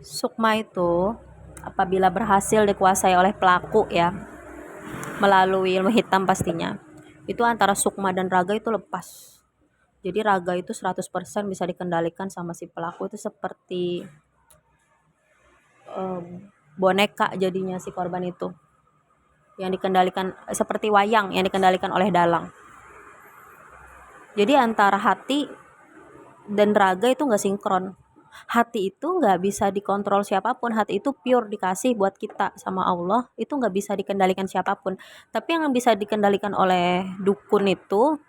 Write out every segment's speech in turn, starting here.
Sukma itu apabila berhasil dikuasai oleh pelaku ya, melalui ilmu hitam pastinya, itu antara sukma dan raga itu lepas. Jadi raga itu 100% bisa dikendalikan sama si pelaku, itu seperti boneka jadinya si korban itu. Yang dikendalikan seperti wayang yang dikendalikan oleh dalang. Jadi antara hati dan raga itu nggak sinkron. Hati itu nggak bisa dikontrol siapapun, hati itu pure dikasih buat kita sama Allah, itu nggak bisa dikendalikan siapapun. Tapi yang bisa dikendalikan oleh dukun itu,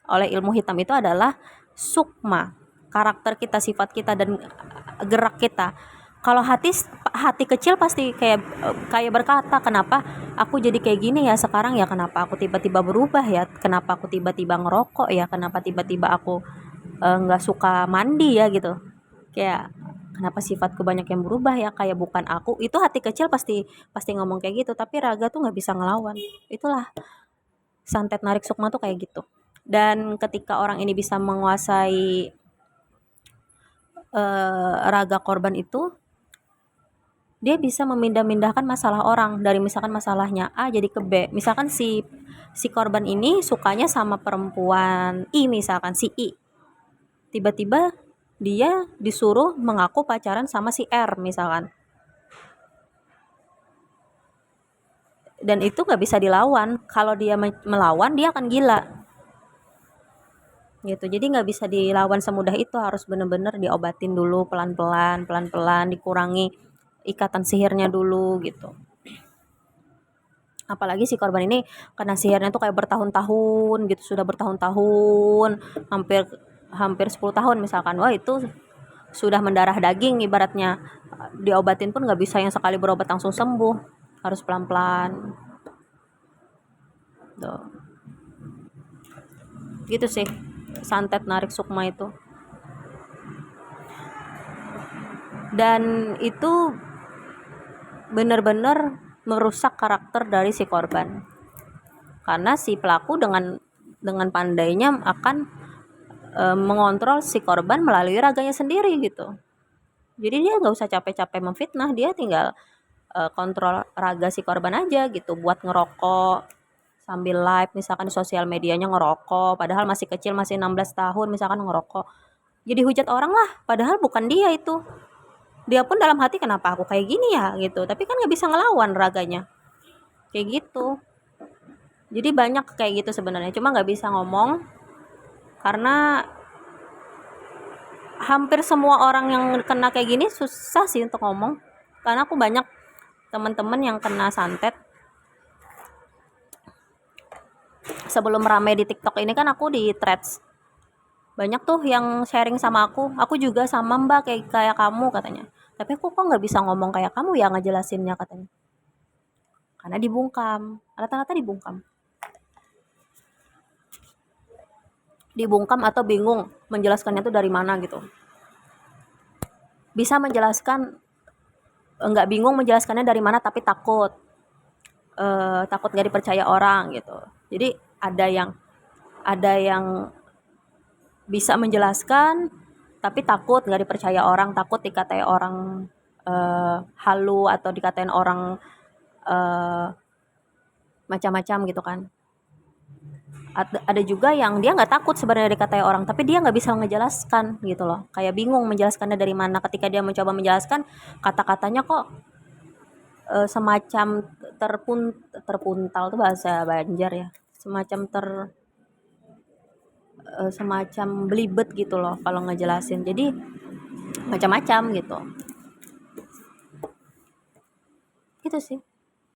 oleh ilmu hitam itu adalah sukma, karakter kita, sifat kita, dan gerak kita. Kalau hati kecil pasti kayak berkata, kenapa aku jadi kayak gini ya sekarang ya, kenapa aku tiba-tiba berubah ya, kenapa aku tiba-tiba ngerokok ya, kenapa tiba-tiba aku nggak suka mandi ya gitu, kayak kenapa sifatku banyak yang berubah ya, kayak bukan aku. Itu hati kecil pasti pasti ngomong kayak gitu, tapi raga tuh nggak bisa ngelawan. Itulah santet narik sukma tuh kayak gitu. Dan ketika orang ini bisa menguasai raga korban itu, dia bisa memindah-mindahkan masalah orang dari misalkan masalahnya A jadi ke B. Misalkan si korban ini sukanya sama perempuan I, misalkan si I, tiba-tiba dia disuruh mengaku pacaran sama si R misalkan, dan itu nggak bisa dilawan. Kalau dia melawan, dia akan gila gitu. Jadi nggak bisa dilawan semudah itu, harus bener-bener diobatin dulu, pelan-pelan dikurangi ikatan sihirnya dulu gitu. Apalagi si korban ini kena sihirnya tuh kayak bertahun-tahun gitu, sudah bertahun-tahun, hampir 10 tahun misalkan. Wah, itu sudah mendarah daging ibaratnya. Diobatin pun nggak bisa yang sekali berobat langsung sembuh, harus pelan-pelan tuh. Gitu sih santet narik sukma itu. Dan itu benar-benar merusak karakter dari si korban, karena si pelaku dengan pandainya akan mengontrol si korban melalui raganya sendiri gitu. Jadi dia nggak usah capek-capek memfitnah, dia tinggal kontrol raga si korban aja gitu, buat ngerokok sambil live misalkan di sosial medianya ngerokok, padahal masih kecil, masih 16 tahun misalkan ngerokok. Jadi hujat orang lah, padahal bukan dia itu. Dia pun dalam hati, kenapa aku kayak gini ya gitu, tapi kan nggak bisa ngelawan raganya kayak gitu. Jadi banyak kayak gitu sebenarnya, cuma nggak bisa ngomong karena hampir semua orang yang kena kayak gini susah sih untuk ngomong. Karena aku banyak teman-teman yang kena santet. Sebelum ramai di TikTok ini kan aku di threads, banyak tuh yang sharing sama aku juga sama mbak kayak kamu katanya, tapi aku kok nggak bisa ngomong kayak kamu ya ngejelasinnya katanya, karena dibungkam, rata-rata dibungkam atau bingung menjelaskannya tuh dari mana gitu. Bisa menjelaskan, nggak bingung menjelaskannya dari mana, tapi takut nggak dipercaya orang gitu. Jadi ada yang bisa menjelaskan tapi takut nggak dipercaya orang, takut dikatain orang halu atau dikatain orang macam-macam gitu kan. Ada juga yang dia nggak takut sebenarnya dikatain orang, tapi dia nggak bisa menjelaskan gitu loh, kayak bingung menjelaskannya dari mana. Ketika dia mencoba menjelaskan, kata-katanya kok semacam terpuntal tuh bahasa Banjar ya, semacam belibet gitu loh kalau ngejelasin, jadi macam-macam gitu. Gitu sih.